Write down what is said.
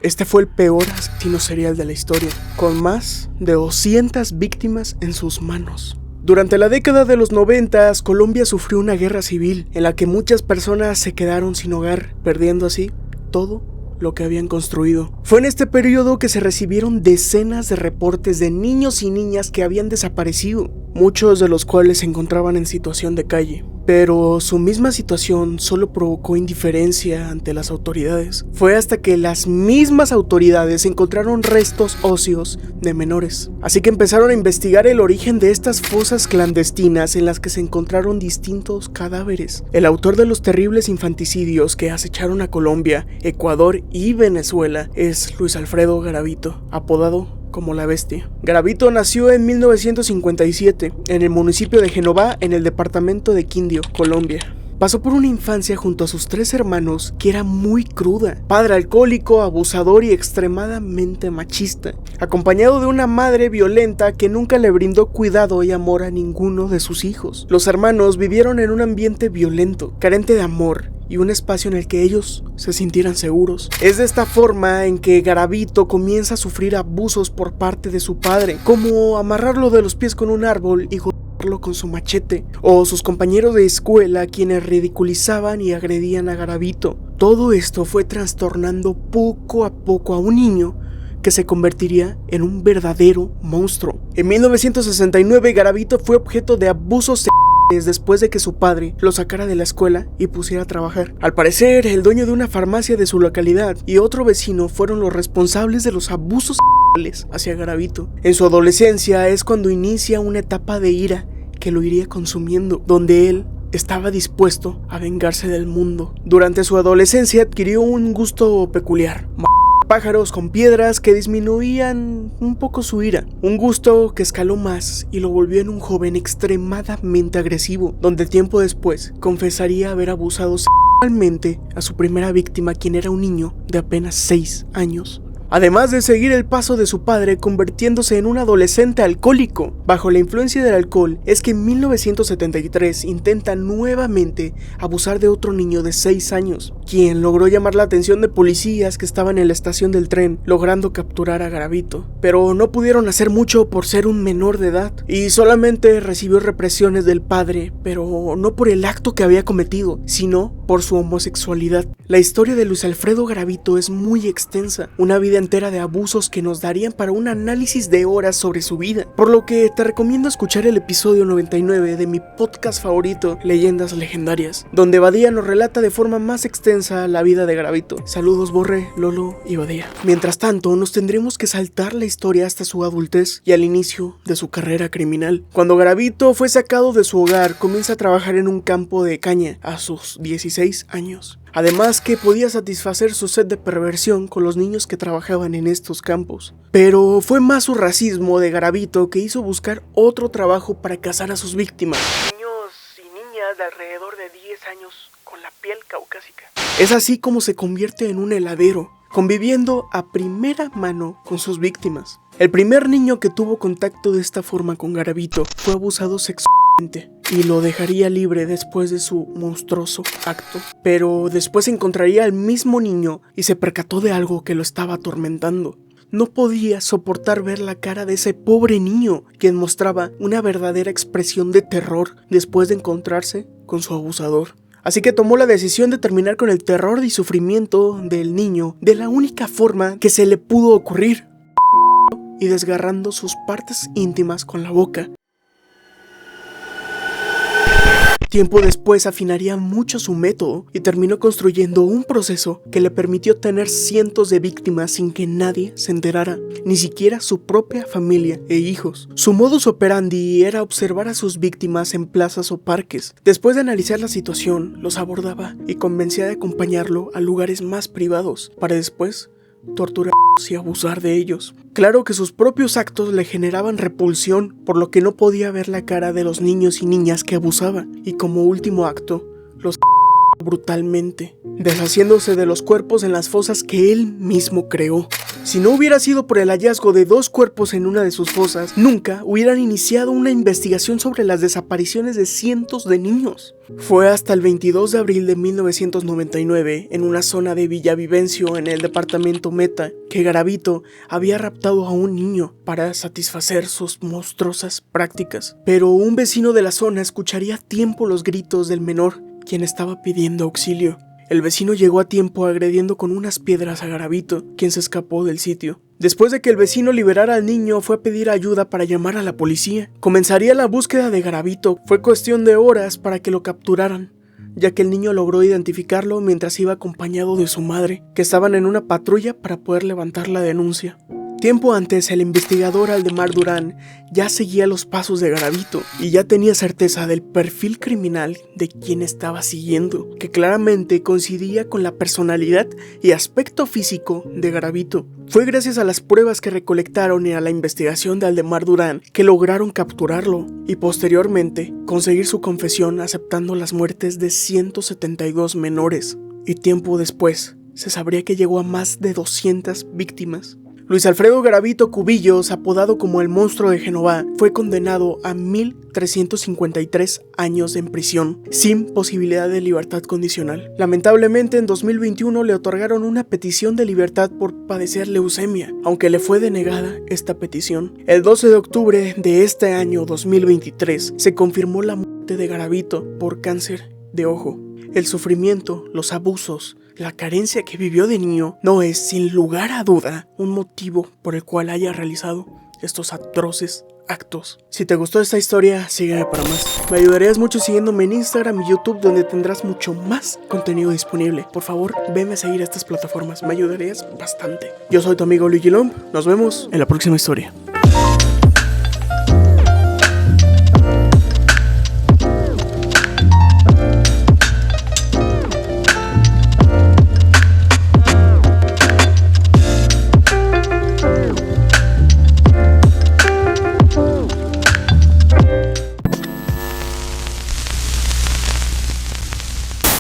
Este fue el peor asesino serial de la historia, con más de 200 víctimas en sus manos. Durante la década de los 90, Colombia sufrió una guerra civil en la que muchas personas se quedaron sin hogar, perdiendo así todo lo que habían construido. Fue en este periodo que se recibieron decenas de reportes de niños y niñas que habían desaparecido, muchos de los cuales se encontraban en situación de calle. Pero su misma situación solo provocó indiferencia ante las autoridades. Fue hasta que las mismas autoridades encontraron restos óseos de menores. Así que empezaron a investigar el origen de estas fosas clandestinas en las que se encontraron distintos cadáveres. El autor de los terribles infanticidios que acecharon a Colombia, Ecuador y Venezuela es Luis Alfredo Garavito, apodado como la Bestia. Garavito nació en 1957 en el municipio de Génova, en el departamento de Quindío, Colombia. Pasó por una infancia junto a sus 3 hermanos que era muy cruda, padre alcohólico, abusador y extremadamente machista, acompañado de una madre violenta que nunca le brindó cuidado y amor a ninguno de sus hijos. Los hermanos vivieron en un ambiente violento, carente de amor y un espacio en el que ellos se sintieran seguros. Es de esta forma en que Garavito comienza a sufrir abusos por parte de su padre, como amarrarlo de los pies con un árbol y golpearlo con su machete, o sus compañeros de escuela quienes ridiculizaban y agredían a Garavito. Todo esto fue trastornando poco a poco a un niño que se convertiría en un verdadero monstruo. En 1969, Garavito fue objeto de abusos después de que su padre lo sacara de la escuela y pusiera a trabajar. Al parecer, el dueño de una farmacia de su localidad y otro vecino fueron los responsables de los abusos hacia Garavito. En su adolescencia es cuando inicia una etapa de ira que lo iría consumiendo, donde él estaba dispuesto a vengarse del mundo. Durante su adolescencia adquirió un gusto peculiar: pájaros con piedras que disminuían un poco su ira, un gusto que escaló más y lo volvió en un joven extremadamente agresivo, donde tiempo después confesaría haber abusado sexualmente a su primera víctima, quien era un niño de apenas 6 años. Además de seguir el paso de su padre, convirtiéndose en un adolescente alcohólico. Bajo la influencia del alcohol, es que en 1973 intenta nuevamente abusar de otro niño de 6 años, quien logró llamar la atención de policías que estaban en la estación del tren, logrando capturar a Garavito. Pero no pudieron hacer mucho por ser un menor de edad, y solamente recibió represiones del padre, pero no por el acto que había cometido, sino por su homosexualidad. La historia de Luis Alfredo Garavito es muy extensa, una vida entera de abusos que nos darían para un análisis de horas sobre su vida, por lo que te recomiendo escuchar el episodio 99 de mi podcast favorito, Leyendas Legendarias, donde Badía nos relata de forma más extensa la vida de Garavito. Saludos Borre, Lolo y Badía. Mientras tanto, nos tendremos que saltar la historia hasta su adultez y al inicio de su carrera criminal. Cuando Garavito fue sacado de su hogar, comienza a trabajar en un campo de caña a sus 16 años. Además que podía satisfacer su sed de perversión con los niños que trabajaban en estos campos. Pero fue más su racismo de Garavito que hizo buscar otro trabajo para cazar a sus víctimas. Niños y niñas de alrededor de 10 años con la piel caucásica. Es así como se convierte en un heladero, conviviendo a primera mano con sus víctimas. El primer niño que tuvo contacto de esta forma con Garavito fue abusado sexualmente y lo dejaría libre después de su monstruoso acto. Pero después encontraría al mismo niño y se percató de algo que lo estaba atormentando. No podía soportar ver la cara de ese pobre niño, quien mostraba una verdadera expresión de terror después de encontrarse con su abusador. Así que tomó la decisión de terminar con el terror y sufrimiento del niño de la única forma que se le pudo ocurrir, y desgarrando sus partes íntimas con la boca. Tiempo después afinaría mucho su método y terminó construyendo un proceso que le permitió tener cientos de víctimas sin que nadie se enterara, ni siquiera su propia familia e hijos. Su modus operandi era observar a sus víctimas en plazas o parques. Después de analizar la situación, los abordaba y convencía de acompañarlo a lugares más privados, para después torturarlos y abusar de ellos. Claro que sus propios actos le generaban repulsión, por lo que no podía ver la cara de los niños y niñas que abusaba, y como último acto, los brutalmente, deshaciéndose de los cuerpos en las fosas que él mismo creó. Si no hubiera sido por el hallazgo de 2 cuerpos en una de sus fosas, nunca hubieran iniciado una investigación sobre las desapariciones de cientos de niños. Fue hasta el 22 de abril de 1999, en una zona de Villavicencio, en el departamento Meta, que Garavito había raptado a un niño para satisfacer sus monstruosas prácticas. Pero un vecino de la zona escucharía a tiempo los gritos del menor, quien estaba pidiendo auxilio. El vecino llegó a tiempo agrediendo con unas piedras a Garavito, quien se escapó del sitio. Después de que el vecino liberara al niño, fue a pedir ayuda para llamar a la policía. Comenzaría la búsqueda de Garavito. Fue cuestión de horas para que lo capturaran, ya que el niño logró identificarlo mientras iba acompañado de su madre, que estaban en una patrulla para poder levantar la denuncia. Tiempo antes, el investigador Aldemar Durán ya seguía los pasos de Garavito y ya tenía certeza del perfil criminal de quien estaba siguiendo, que claramente coincidía con la personalidad y aspecto físico de Garavito. Fue gracias a las pruebas que recolectaron y a la investigación de Aldemar Durán que lograron capturarlo y posteriormente conseguir su confesión aceptando las muertes de 172 menores. Y tiempo después, se sabría que llegó a más de 200 víctimas. Luis Alfredo Garavito Cubillos, apodado como el Monstruo de Jehová, fue condenado a 1.353 años en prisión, sin posibilidad de libertad condicional. Lamentablemente, en 2021 le otorgaron una petición de libertad por padecer leucemia, aunque le fue denegada esta petición. El 12 de octubre de este año 2023 se confirmó la muerte de Garavito por cáncer de ojo. El sufrimiento, los abusos, la carencia que vivió de niño no es, sin lugar a duda, un motivo por el cual haya realizado estos atroces actos. Si te gustó esta historia, sígueme para más. Me ayudarías mucho siguiéndome en Instagram y YouTube, donde tendrás mucho más contenido disponible. Por favor, venme a seguir a estas plataformas, me ayudarías bastante. Yo soy tu amigo Luigi Lomb, nos vemos en la próxima historia.